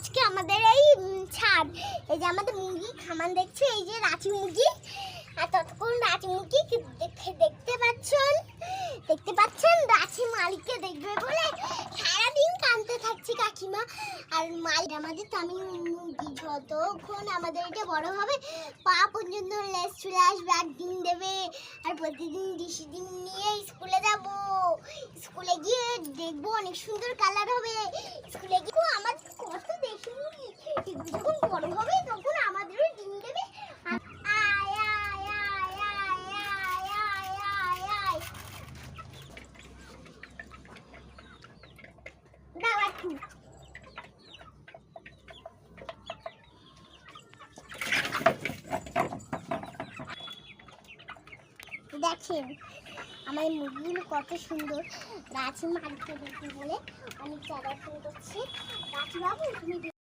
আজকে আমাদের এই ছাদ, এই যে আমাদের মুরগি খামান দেখছো, এই যে রাঁচি মুরগি। আর ততক্ষণ রাঁচি মুরগি দেখতে পাচ্ছেন রাঁচি মালিককে দেখবে বলে সারাদিন কাঁদতে থাকছে কাকিমা। আর মালিক আমাদের তামিল মুরগি যতক্ষণ আমাদের এটা বড় হবে পা পর্যন্ত লেজ চলে আসবে আর ডিম দেবে। আর প্রতিদিন ডিম নিয়ে স্কুলে যাব, স্কুলে গিয়ে দেখবো অনেক সুন্দর কালার হবে। স্কুলে গিয়ে আমাদের কত দেখি মুরগি যখন বড় হবে তখন আমাদেরও ডিম দেবে। দেখেন আমার মুরগিগুলো কত সুন্দর। রাঁচি মালিককে দেখতে বলে অনেক জায়গায় ফোন করছে, রাঁচি বাবু তুমি